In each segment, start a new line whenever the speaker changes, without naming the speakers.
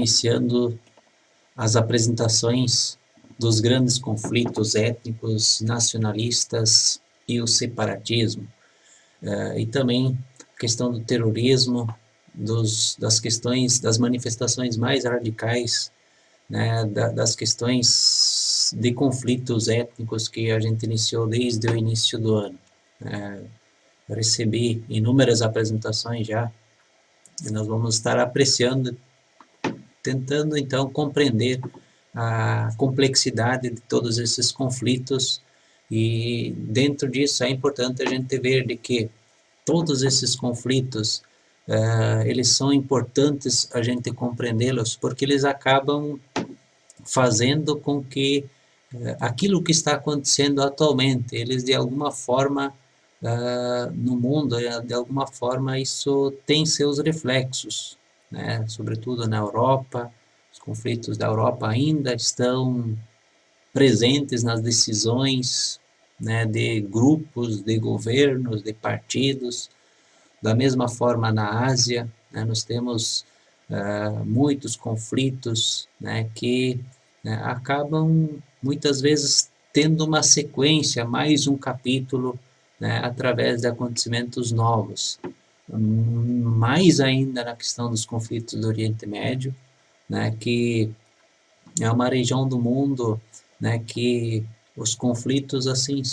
iniciando as apresentações dos grandes conflitos étnicos, nacionalistas e o separatismo, e também a questão do terrorismo, das questões, das manifestações mais radicais, né, das questões de conflitos étnicos que a gente iniciou desde o início do ano. Recebi inúmeras apresentações já, e nós vamos estar apreciando, tentando então compreender a complexidade de todos esses conflitos, e dentro disso é importante a gente ver de que todos esses conflitos, eles são importantes a gente compreendê-los, porque eles acabam fazendo com que aquilo que está acontecendo atualmente, eles de alguma forma, no mundo, de alguma forma isso tem seus reflexos, né? Sobretudo na Europa, os conflitos da Europa ainda estão presentes nas decisões, né, de grupos, de governos, de partidos. Da mesma forma na Ásia, né, nós temos muitos conflitos, né, que, né, acabam muitas vezes tendo uma sequência, mais um capítulo, né, através de acontecimentos novos. Mais ainda na questão dos conflitos do Oriente Médio, né, que é uma região do mundo, né, que os conflitos assim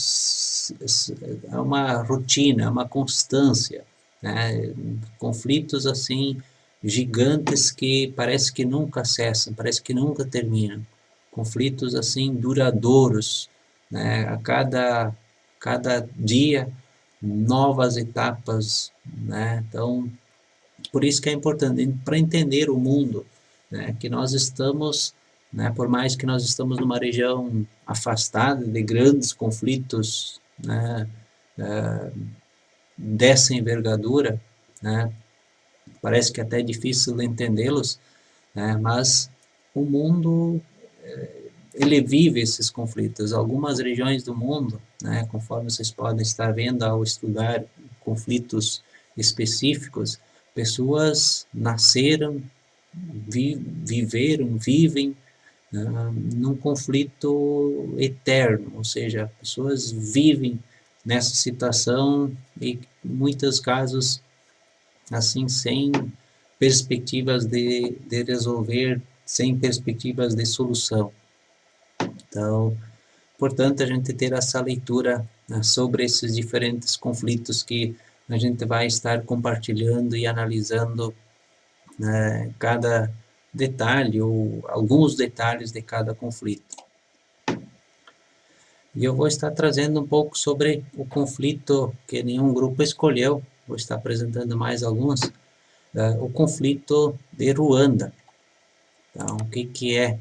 é uma rotina, é uma constância, né, conflitos assim gigantes que parece que nunca cessam, parece que nunca terminam, conflitos assim duradouros, né, a cada dia novas etapas, né, então por isso que é importante para entender o mundo, né, que nós estamos, né, por mais que nós estamos numa região afastada de grandes conflitos, né, dessa envergadura, né, parece que até é difícil entendê-los, né, mas o mundo, ele vive esses conflitos. Algumas regiões do mundo, né, conforme vocês podem estar vendo ao estudar conflitos específicos, pessoas nasceram, viveram, vivem num conflito eterno, ou seja, pessoas vivem nessa situação e, em muitos casos, assim, sem perspectivas de resolver, sem perspectivas de solução. Então, importante a gente ter essa leitura, né, sobre esses diferentes conflitos que a gente vai estar compartilhando e analisando, né, cada detalhe ou alguns detalhes de cada conflito. E eu vou estar trazendo um pouco sobre o conflito que nenhum grupo escolheu, vou estar apresentando mais alguns, o conflito de Ruanda. Então, o que é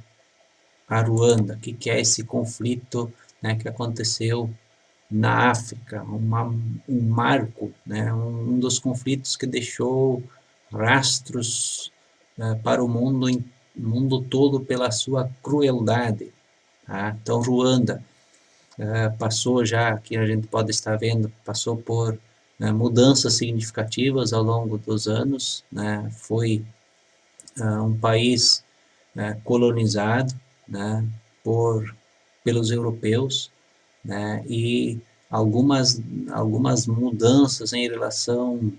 a Ruanda? O que é esse conflito, né, que aconteceu na África? Um marco, né, um dos conflitos que deixou rastros para o mundo todo pela sua crueldade. Tá? Então, Ruanda passou já, que a gente pode estar vendo, passou por, né, mudanças significativas ao longo dos anos, né? Foi um país colonizado, né, pelos europeus, né, e algumas mudanças em relação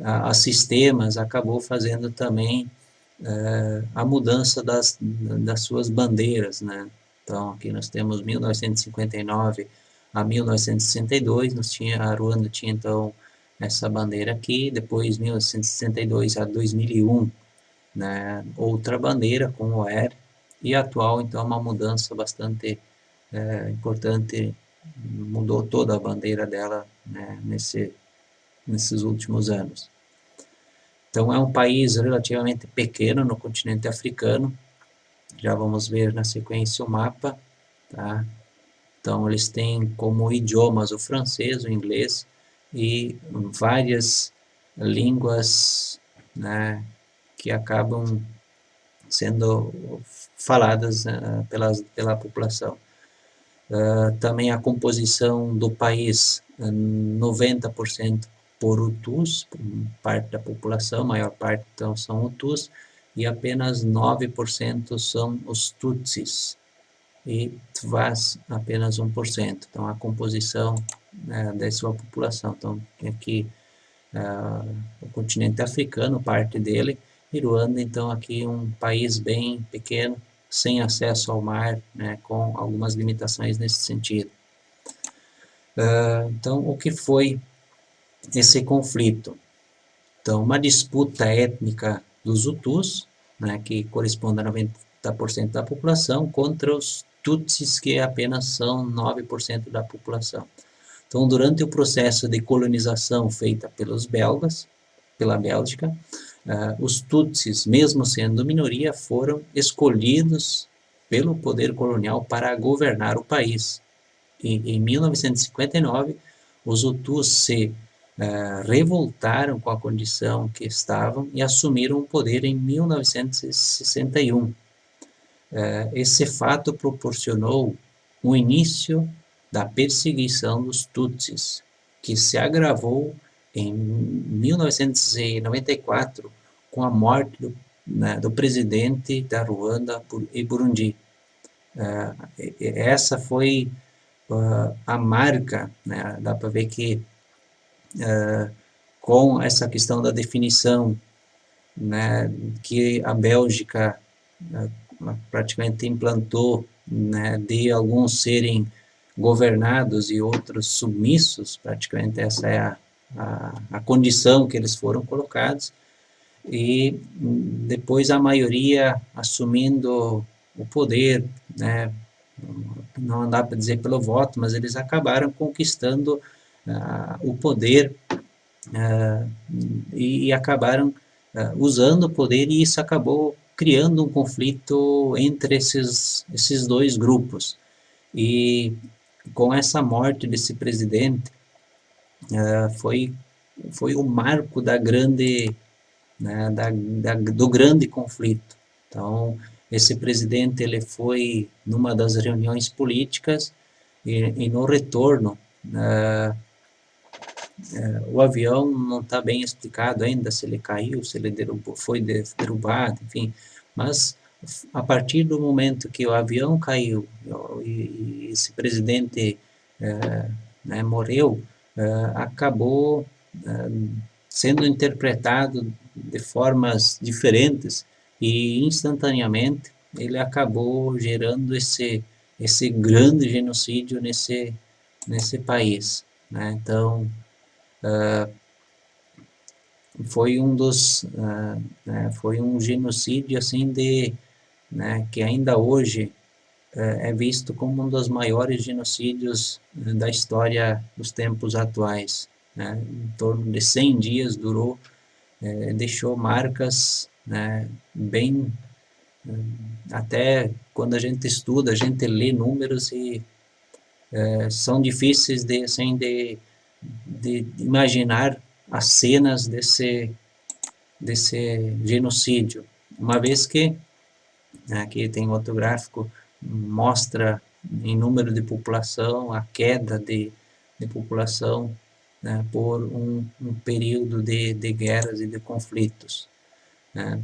a sistemas acabou fazendo também a mudança das suas bandeiras, né? Então, aqui nós temos 1959 a 1962, a Ruanda tinha então essa bandeira aqui, depois 1962 a 2001, né, outra bandeira com o R, e atual então uma mudança bastante importante, mudou toda a bandeira dela, né, nesses últimos anos. Então é um país relativamente pequeno no continente africano, já vamos ver na sequência o mapa, tá? Então eles têm como idiomas o francês, o inglês e várias línguas, né, que acabam sendo faladas pela população. Também a composição do país, 90% por Hutus, parte da população, maior parte então são Hutus, e apenas 9% são os Tutsis, e Twas apenas 1%. Então, a composição da sua população. Então, tem aqui o continente africano, parte dele, e Ruanda, então, aqui um país bem pequeno, sem acesso ao mar, né, com algumas limitações nesse sentido. Então, o que foi esse conflito? Então, uma disputa étnica dos Hutus, né, que corresponde a 90% da população, contra os Tutsis, que apenas são 9% da população. Então, durante o processo de colonização feita pelos belgas, pela Bélgica, os Tutsis, mesmo sendo minoria, foram escolhidos pelo poder colonial para governar o país. E, em 1959, os Hutus se revoltaram com a condição que estavam e assumiram o poder em 1961. Esse fato proporcionou o início da perseguição dos Tutsis, que se agravou em 1994 com a morte do presidente da Ruanda e Burundi. Essa foi a marca, né? Dá para ver que com essa questão da definição, né, que a Bélgica praticamente implantou, né, de alguns serem governados e outros submissos, praticamente essa é a condição que eles foram colocados, e depois a maioria assumindo o poder, né, não dá para dizer pelo voto, mas eles acabaram conquistando o poder e acabaram usando o poder, e isso acabou criando um conflito entre esses dois grupos. E com essa morte desse presidente, foi o marco da grande, né, do grande conflito. Então, esse presidente ele foi numa das reuniões políticas e no retorno, o avião não está bem explicado ainda se ele caiu, se ele foi derrubado, enfim, mas a partir do momento que o avião caiu e esse presidente né, morreu, acabou sendo interpretado de formas diferentes e instantaneamente ele acabou gerando esse grande genocídio nesse país, né? Então, foi foi um genocídio assim né, que ainda hoje é visto como um dos maiores genocídios da história dos tempos atuais, né? Em torno de 100 dias durou, deixou marcas, né, bem, até quando a gente estuda, a gente lê números e são difíceis assim, de imaginar as cenas desse genocídio, uma vez que aqui tem outro gráfico, mostra em número de população a queda de população, né, por um período de guerras e de conflitos, né?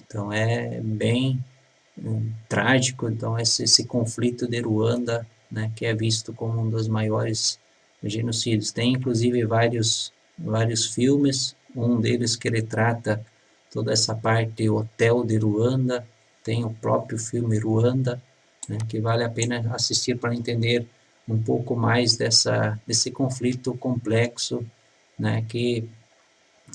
Então é bem trágico, então esse conflito de Ruanda, né, que é visto como um dos maiores genocídios. Tem inclusive vários filmes, um deles que ele trata toda essa parte hotel de Ruanda, tem o próprio filme Ruanda, né, que vale a pena assistir para entender um pouco mais desse conflito complexo, né, que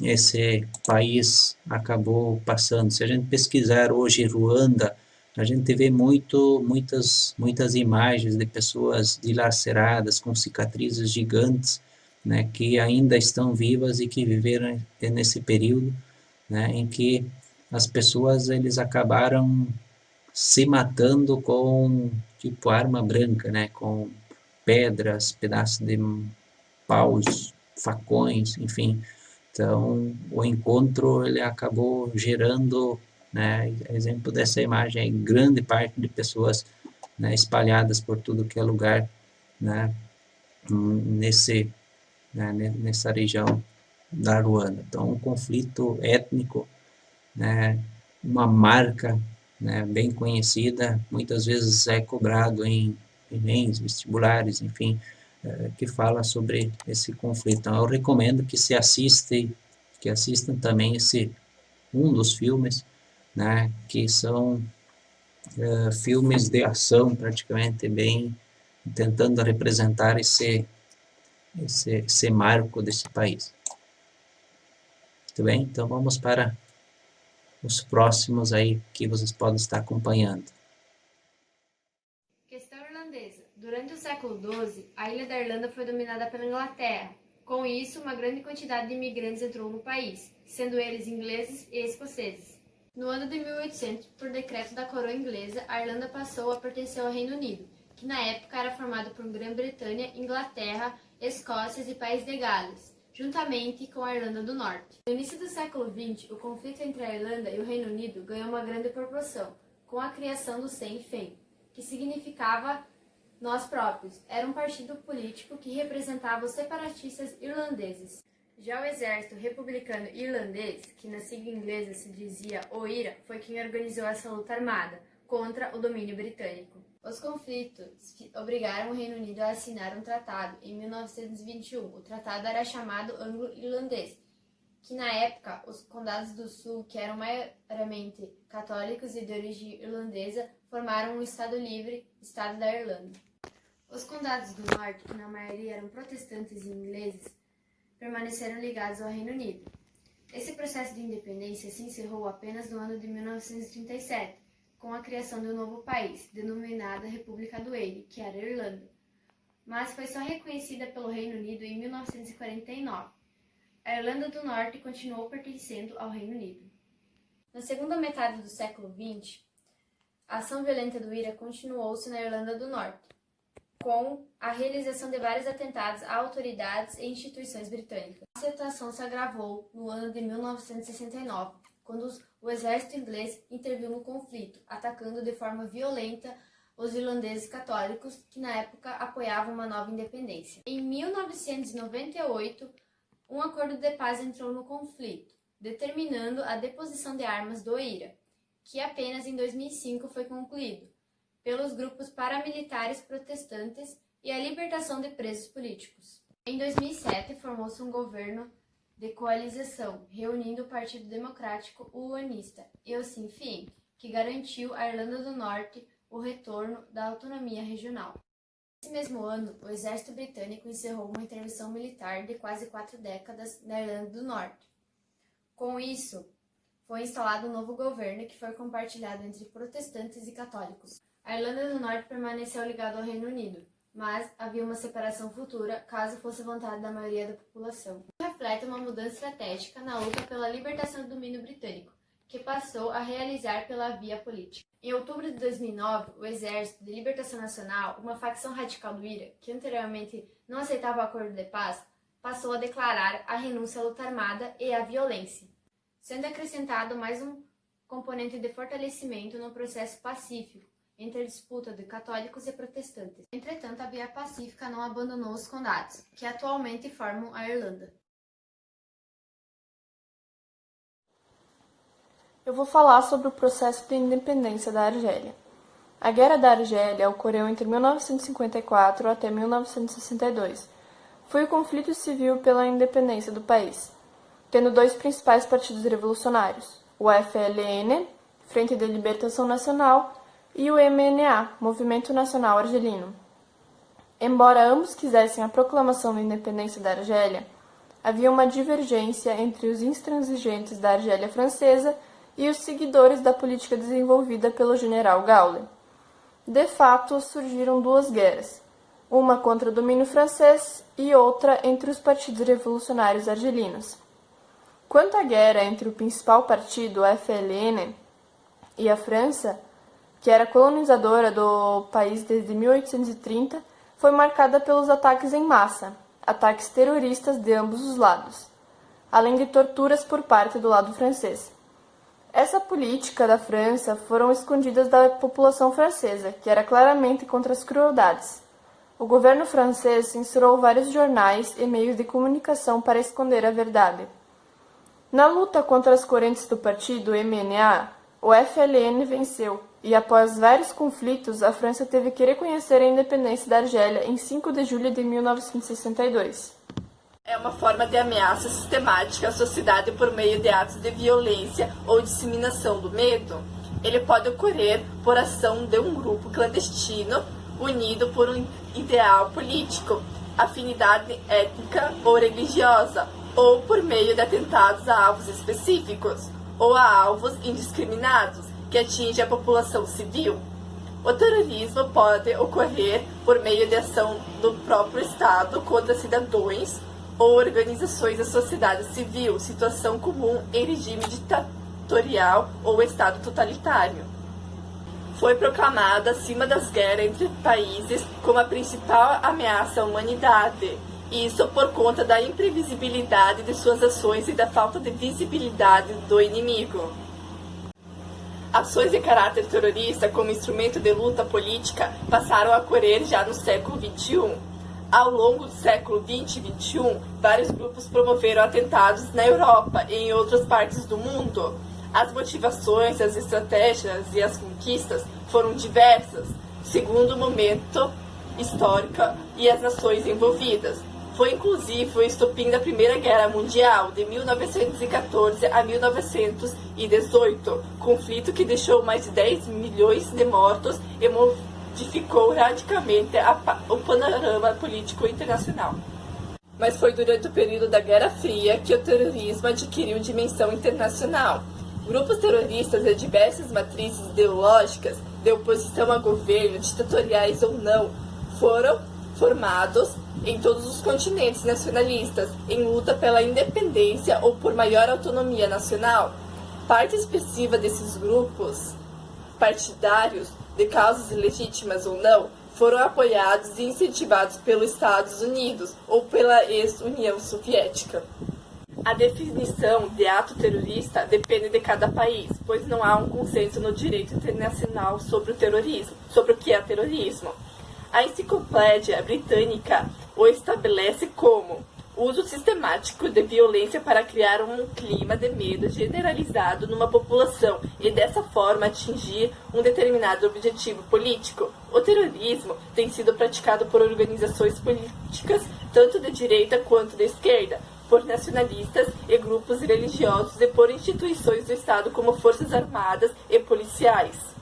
esse país acabou passando. Se a gente pesquisar hoje Ruanda, a gente vê muitas imagens de pessoas dilaceradas, com cicatrizes gigantes, né, que ainda estão vivas e que viveram nesse período, né, em que as pessoas eles acabaram se matando com tipo arma branca, né, com pedras, pedaços de paus, facões, enfim. Então, o encontro ele acabou gerando, né, exemplo dessa imagem aí, grande parte de pessoas, né, espalhadas por tudo que é lugar, né, nessa região da Ruanda. Então, um conflito étnico, né, uma marca, né, bem conhecida, muitas vezes é cobrado em Enems, vestibulares, enfim, que fala sobre esse conflito. Então, eu recomendo que assistam também um dos filmes, né, que são filmes de ação, praticamente, bem tentando representar esse marco desse país. Muito bem, então vamos para os próximos aí que vocês podem estar acompanhando.
Questão irlandesa. Durante o século XII, a ilha da Irlanda foi dominada pela Inglaterra. Com isso, uma grande quantidade de imigrantes entrou no país, sendo eles ingleses e escoceses. No ano de 1800, por decreto da coroa inglesa, a Irlanda passou a pertencer ao Reino Unido, que na época era formado por Grã-Bretanha, Inglaterra, Escócia e País de Gales, juntamente com a Irlanda do Norte. No início do século XX, o conflito entre a Irlanda e o Reino Unido ganhou uma grande proporção, com a criação do Sinn Féin, que significava nós próprios. Era um partido político que representava os separatistas irlandeses. Já o Exército Republicano Irlandês, que na sigla inglesa se dizia o IRA, foi quem organizou essa luta armada contra o domínio britânico. Os conflitos obrigaram o Reino Unido a assinar um tratado em 1921. O tratado era chamado Anglo-Irlandês, que na época os condados do sul, que eram maiormente católicos e de origem irlandesa, formaram um Estado livre, Estado da Irlanda. Os condados do norte, que na maioria eram protestantes e ingleses, permaneceram ligados ao Reino Unido. Esse processo de independência se encerrou apenas no ano de 1937, com a criação de um novo país, denominada República do Eire, que era a Irlanda, mas foi só reconhecida pelo Reino Unido em 1949. A Irlanda do Norte continuou pertencendo ao Reino Unido. Na segunda metade do século XX, a ação violenta do IRA continuou-se na Irlanda do Norte, com a realização de vários atentados a autoridades e instituições britânicas. A situação se agravou no ano de 1969, quando o exército inglês interviu no conflito, atacando de forma violenta os irlandeses católicos, que na época apoiavam uma nova independência. Em 1998, um acordo de paz entrou no conflito, determinando a deposição de armas do IRA, que apenas em 2005 foi concluído, pelos grupos paramilitares protestantes e a libertação de presos políticos. Em 2007, formou-se um governo de coalização, reunindo o Partido Democrático Unionista e o Sinn Féin, que garantiu à Irlanda do Norte o retorno da autonomia regional. Nesse mesmo ano, o exército britânico encerrou uma intervenção militar de quase 4 décadas na Irlanda do Norte. Com isso, foi instalado um novo governo que foi compartilhado entre protestantes e católicos. A Irlanda do Norte permaneceu ligada ao Reino Unido, mas havia uma separação futura caso fosse vontade da maioria da população. Isso reflete uma mudança estratégica na luta pela libertação do domínio britânico, que passou a realizar pela via política. Em outubro de 2009, o Exército de Libertação Nacional, uma facção radical do IRA, que anteriormente não aceitava o acordo de paz, passou a declarar a renúncia à luta armada e à violência, sendo acrescentado mais um componente de fortalecimento no processo pacífico entre a disputa de católicos e protestantes. Entretanto, a via pacífica não abandonou os condados, que atualmente formam a Irlanda.
Eu vou falar sobre o processo de independência da Argélia. A Guerra da Argélia ocorreu entre 1954 até 1962. Foi o conflito civil pela independência do país, tendo dois principais partidos revolucionários, o FLN, Frente de Libertação Nacional, e o MNA, Movimento Nacional Argelino. Embora ambos quisessem a proclamação da independência da Argélia, havia uma divergência entre os intransigentes da Argélia francesa e os seguidores da política desenvolvida pelo general Gaulle. De fato, surgiram duas guerras, uma contra o domínio francês e outra entre os partidos revolucionários argelinos. Quanto à guerra entre o principal partido, o FLN, e a França, que era colonizadora do país desde 1830, foi marcada pelos ataques em massa, ataques terroristas de ambos os lados, além de torturas por parte do lado francês. Essa política da França foram escondidas da população francesa, que era claramente contra as crueldades. O governo francês censurou vários jornais e meios de comunicação para esconder a verdade. Na luta contra as correntes do partido MNA, o FLN venceu, e após vários conflitos, a França teve que reconhecer a independência da Argélia em 5 de julho de 1962.
É uma forma de ameaça sistemática à sociedade por meio de atos de violência ou disseminação do medo. Ele pode ocorrer por ação de um grupo clandestino unido por um ideal político, afinidade étnica ou religiosa, ou por meio de atentados a alvos específicos, ou a alvos indiscriminados, que atingem a população civil. O terrorismo pode ocorrer por meio de ação do próprio Estado contra cidadãos ou organizações da sociedade civil, situação comum em regime ditatorial ou Estado totalitário. Foi proclamada acima das guerras entre países como a principal ameaça à humanidade, isso por conta da imprevisibilidade de suas ações e da falta de visibilidade do inimigo. Ações de caráter terrorista como instrumento de luta política passaram a ocorrer já no século XXI. Ao longo do século XX e XXI, vários grupos promoveram atentados na Europa e em outras partes do mundo. As motivações, as estratégias e as conquistas foram diversas, segundo o momento histórico e as nações envolvidas. Foi inclusive o estopim da Primeira Guerra Mundial, de 1914 a 1918, conflito que deixou mais de 10 milhões de mortos e modificou radicalmente o panorama político internacional. Mas foi durante o período da Guerra Fria que o terrorismo adquiriu dimensão internacional. Grupos terroristas de diversas matrizes ideológicas, de oposição a governos, ditatoriais ou não, foram formados em todos os continentes nacionalistas, em luta pela independência ou por maior autonomia nacional. Parte expressiva desses grupos partidários, de causas legítimas ou não, foram apoiados e incentivados pelos Estados Unidos ou pela ex-União Soviética. A definição de ato terrorista depende de cada país, pois não há um consenso no direito internacional sobre o terrorismo, sobre o que é terrorismo. A enciclopédia britânica o estabelece como uso sistemático de violência para criar um clima de medo generalizado numa população e dessa forma atingir um determinado objetivo político. O terrorismo tem sido praticado por organizações políticas tanto de direita quanto de esquerda, por nacionalistas e grupos religiosos e por instituições do Estado como forças armadas e policiais.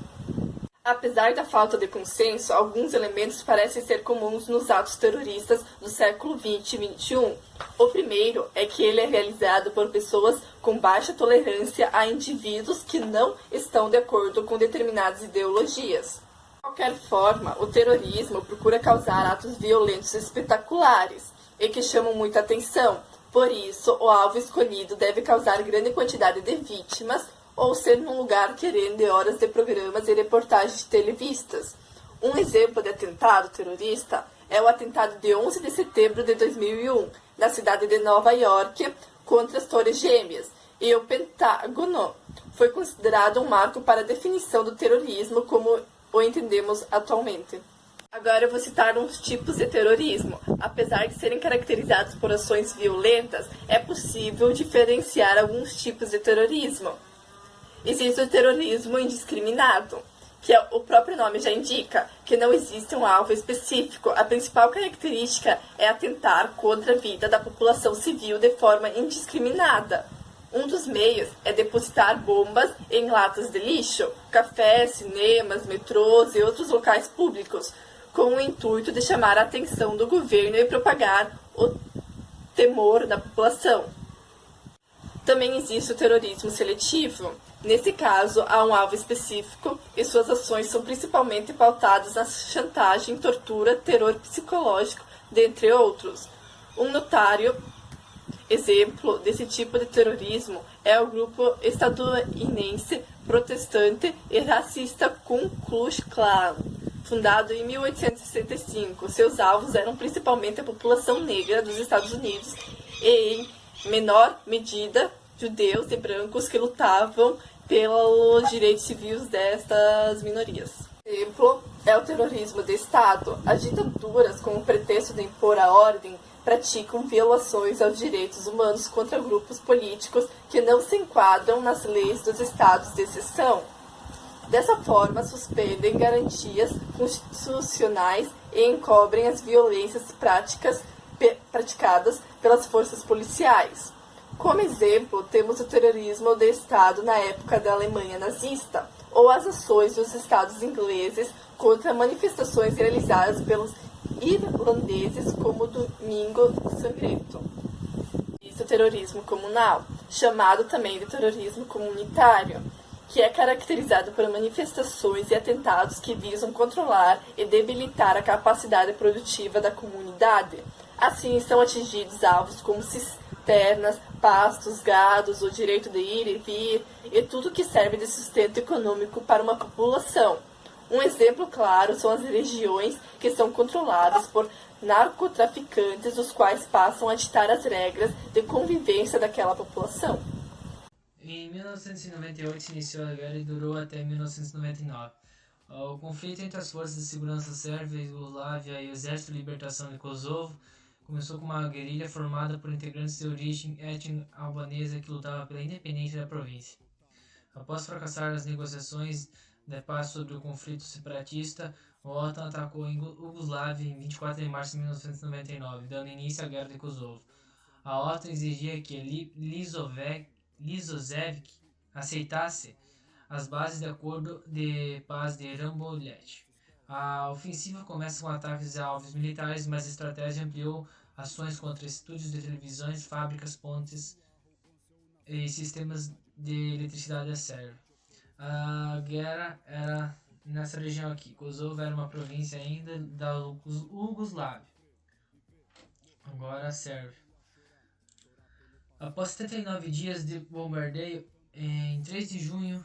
Apesar da falta de consenso, alguns elementos parecem ser comuns nos atos terroristas do século XX e XXI. O primeiro é que ele é realizado por pessoas com baixa tolerância a indivíduos que não estão de acordo com determinadas ideologias. De qualquer forma, o terrorismo procura causar atos violentos espetaculares e que chamam muita atenção. Por isso, o alvo escolhido deve causar grande quantidade de vítimas ou ser num lugar querendo de horas de programas e reportagens televistas. Um exemplo de atentado terrorista é o atentado de 11 de setembro de 2001, na cidade de Nova York, contra as Torres Gêmeas, e o Pentágono foi considerado um marco para a definição do terrorismo como o entendemos atualmente. Agora eu vou citar uns tipos de terrorismo. Apesar de serem caracterizados por ações violentas, é possível diferenciar alguns tipos de terrorismo. Existe o terrorismo indiscriminado, que o próprio nome já indica, que não existe um alvo específico. A principal característica é atentar contra a vida da população civil de forma indiscriminada. Um dos meios é depositar bombas em latas de lixo, cafés, cinemas, metrôs e outros locais públicos, com o intuito de chamar a atenção do governo e propagar o temor da população. Também existe o terrorismo seletivo. Nesse caso, há um alvo específico e suas ações são principalmente pautadas na chantagem, tortura, terror psicológico, dentre outros. Um notário exemplo desse tipo de terrorismo é o grupo estadunidense protestante e racista Ku Klux Klan, fundado em 1865. Seus alvos eram principalmente a população negra dos Estados Unidos e, em menor medida, judeus e brancos que lutavam pelos direitos civis destas minorias. Exemplo é o terrorismo de Estado. As ditaduras, com o pretexto de impor a ordem, praticam violações aos direitos humanos contra grupos políticos que não se enquadram nas leis dos estados de exceção. Dessa forma, suspendem garantias constitucionais e encobrem as violências praticadas pelas forças policiais. Como exemplo, temos o terrorismo de Estado na época da Alemanha nazista, ou as ações dos Estados ingleses contra manifestações realizadas pelos irlandeses como o Domingo Sangrento. Isso é o terrorismo comunal, chamado também de terrorismo comunitário, que é caracterizado por manifestações e atentados que visam controlar e debilitar a capacidade produtiva da comunidade. Assim, são atingidos alvos como cisternas, pastos, gados, o direito de ir e vir, e tudo que serve de sustento econômico para uma população. Um exemplo claro são as regiões que são controladas por narcotraficantes, os quais passam a ditar as regras de convivência daquela população.
Em 1998 se iniciou a guerra e durou até 1999. O conflito entre as forças de segurança sérvia, Iugoslávia e o Exército de Libertação de Kosovo começou com uma guerrilha formada por integrantes de origem étnica albanesa que lutava pela independência da província. Após fracassar as negociações de paz sobre o conflito separatista, a OTAN atacou a Iugoslávia em 24 de março de 1999, dando início à Guerra de Kosovo. A OTAN exigia que Lizosevic aceitasse as bases do acordo de paz de Rambouillet. A ofensiva começa com ataques a alvos militares, mas a estratégia ampliou ações contra estúdios de televisões, fábricas, pontes e sistemas de eletricidade da Sérvia. A guerra era nessa região aqui. Kosovo era uma província ainda da Iugoslávia, agora a Sérvia. Após 79 dias de bombardeio, em 3 de junho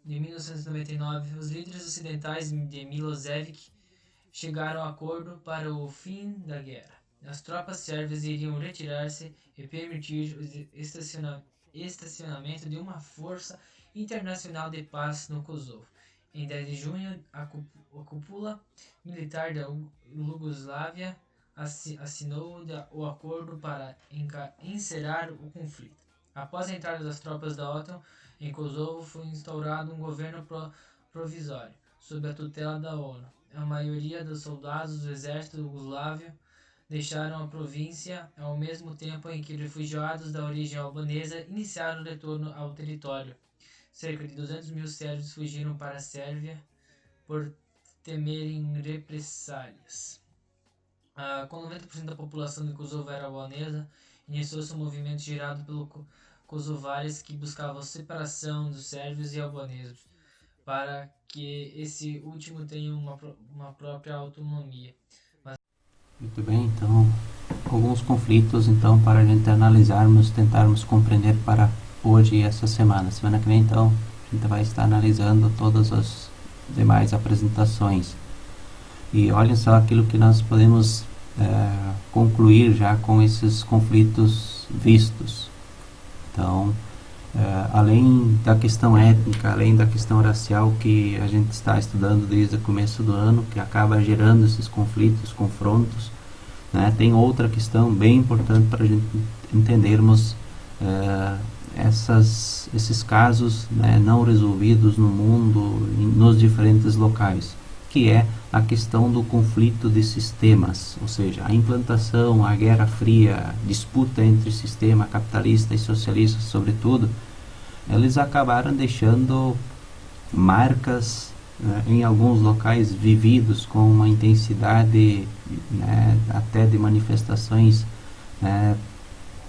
de 1999, os líderes ocidentais de Milosevic chegaram a acordo para o fim da guerra. As tropas sérvias iriam retirar-se e permitir o estacionamento de uma força internacional de paz no Kosovo. Em 10 de junho, a cúpula militar da Iugoslávia assinou o acordo para encerrar o conflito. Após a entrada das tropas da OTAN em Kosovo, foi instaurado um governo provisório, sob a tutela da ONU. A maioria dos soldados do exército iugoslávio deixaram a província ao mesmo tempo em que refugiados da origem albanesa iniciaram o retorno ao território. Cerca de 200 mil sérvios fugiram para a Sérvia por temerem represálias. Com 90% da população de Kosovo era albanesa, iniciou-se um movimento gerado pelos kosovares que buscavam a separação dos sérvios e albaneses, para que esse último tenha uma própria autonomia.
Muito bem, então, alguns conflitos, então, para a gente analisarmos, tentarmos compreender para hoje e essa semana. Semana que vem, então, a gente vai estar analisando todas as demais apresentações. E olhem só aquilo que nós podemos concluir já com esses conflitos vistos. Então, além da questão étnica, além da questão racial que a gente está estudando desde o começo do ano, que acaba gerando esses conflitos, confrontos, né, tem outra questão bem importante para a gente entendermos esses casos, né, não resolvidos no mundo, nos diferentes locais, que é a questão do conflito de sistemas, ou seja, a implantação, a Guerra Fria, disputa entre sistema capitalista e socialista, sobretudo, eles acabaram deixando marcas, né, em alguns locais vividos com uma intensidade, né, até de manifestações, né,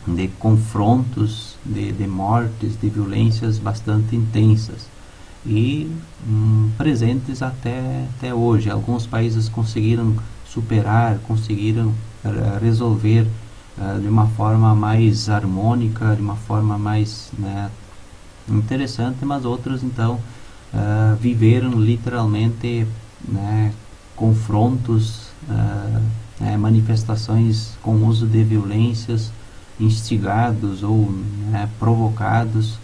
de confrontos, de mortes, de violências bastante intensas e presentes até hoje. Alguns países conseguiram superar, conseguiram resolver de uma forma mais harmônica, de uma forma mais, né, interessante, mas outros então viveram literalmente, né, confrontos, manifestações com uso de violências, instigados ou, né, provocados,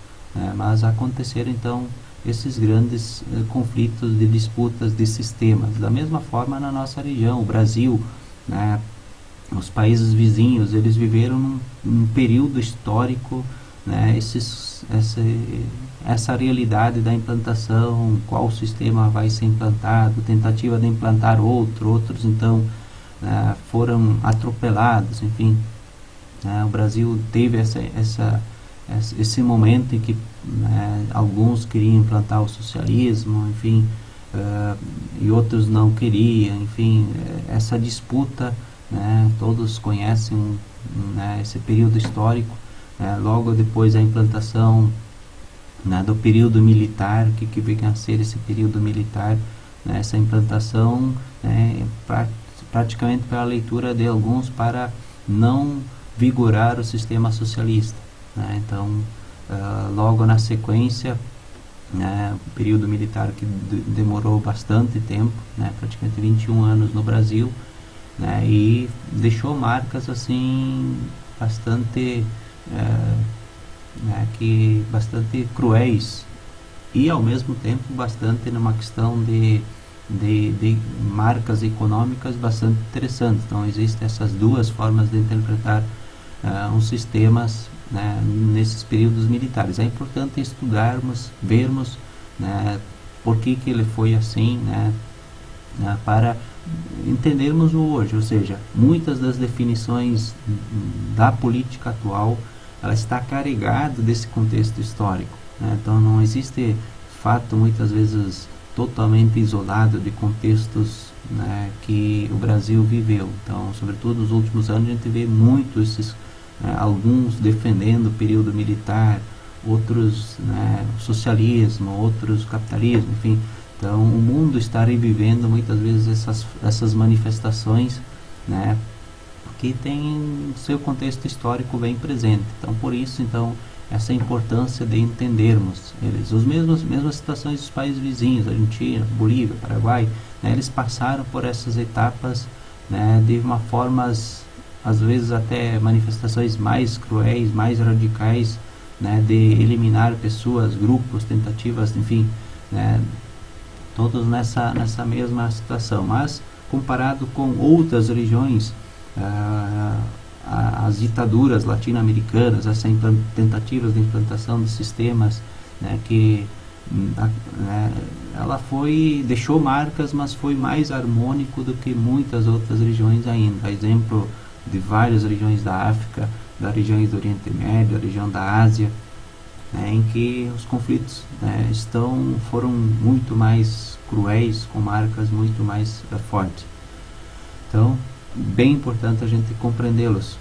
mas aconteceram então esses grandes conflitos de disputas de sistemas. Da mesma forma na nossa região, o Brasil, né, os países vizinhos, eles viveram num período histórico, né, essa realidade da implantação, qual sistema vai ser implantado, tentativa de implantar outros então foram atropelados, enfim. O Brasil teve esse momento em que alguns queriam implantar o socialismo, enfim, e outros não queriam, enfim, essa disputa, todos conhecem esse período histórico, logo depois da implantação do período militar, o que vem a ser esse período militar, essa implantação praticamente pela leitura de alguns para não vigorar o sistema socialista. Então, logo na sequência, o período militar que demorou bastante tempo, praticamente 21 anos no Brasil, e deixou marcas assim bastante bastante cruéis e ao mesmo tempo bastante numa questão de marcas econômicas bastante interessantes. Então existem essas duas formas de interpretar os sistemas nesses períodos militares. É importante estudarmos, vermos por que ele foi assim, para entendermos o hoje, ou seja, muitas das definições da política atual, ela está carregada desse contexto histórico, então não existe fato muitas vezes totalmente isolado de contextos que o Brasil viveu. Então, sobretudo nos últimos anos, a gente vê muito esses, alguns defendendo o período militar, outros socialismo, outros capitalismo, enfim. Então, o mundo está revivendo muitas vezes essas manifestações, que tem seu contexto histórico bem presente. Então, por isso, então, essa importância de entendermos eles. As mesmas situações dos países vizinhos, Argentina, Bolívia, Paraguai, eles passaram por essas etapas de uma forma, às vezes até manifestações mais cruéis, mais radicais, de eliminar pessoas, grupos, tentativas, enfim, todos nessa mesma situação. Mas, comparado com outras regiões, as ditaduras latino-americanas, essas tentativas de implantação de sistemas, que ela deixou marcas, mas foi mais harmônico do que muitas outras regiões ainda. A exemplo de várias regiões da África, das regiões do Oriente Médio, da região da Ásia, em que os conflitos foram muito mais cruéis, com marcas muito mais fortes. Então, bem importante a gente compreendê-los.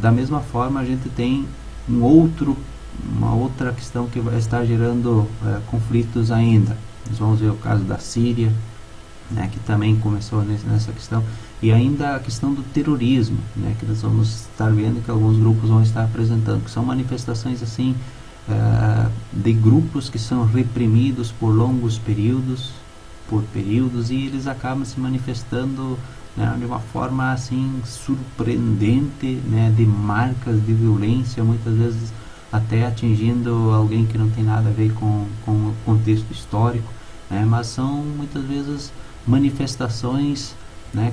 Da mesma forma, a gente tem uma outra questão que vai estar gerando conflitos ainda. Nós vamos ver o caso da Síria, que também começou nessa questão, e ainda a questão do terrorismo, que nós vamos estar vendo que alguns grupos vão estar apresentando, que são manifestações assim de grupos que são reprimidos por longos períodos, e eles acabam se manifestando de uma forma assim surpreendente, de marcas de violência, muitas vezes até atingindo alguém que não tem nada a ver com o contexto histórico, mas são muitas vezes manifestações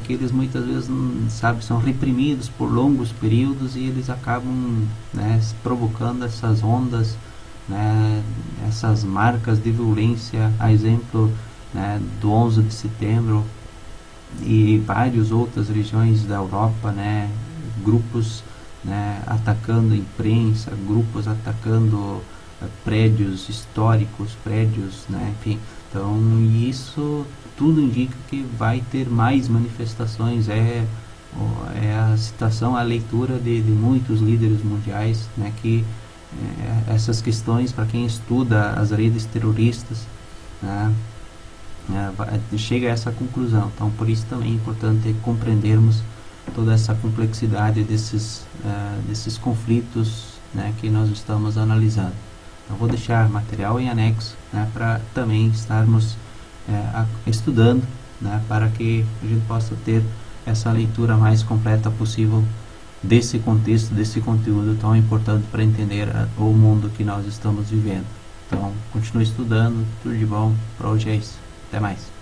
que eles muitas vezes são reprimidos por longos períodos, e eles acabam provocando essas ondas, essas marcas de violência, a exemplo do 11 de setembro e várias outras regiões da Europa, grupos atacando a imprensa, grupos atacando prédios históricos, enfim. Então, isso tudo indica que vai ter mais manifestações. É a citação, a leitura de muitos líderes mundiais, que essas questões, para quem estuda as redes terroristas, chega a essa conclusão. Então, por isso também é importante compreendermos toda essa complexidade desses conflitos que nós estamos analisando. Então, vou deixar material em anexo para também estarmos estudando, para que a gente possa ter essa leitura mais completa possível desse contexto, desse conteúdo tão importante para entender o mundo que nós estamos vivendo. Então, continue estudando, tudo de bom. Para hoje é isso. Até mais.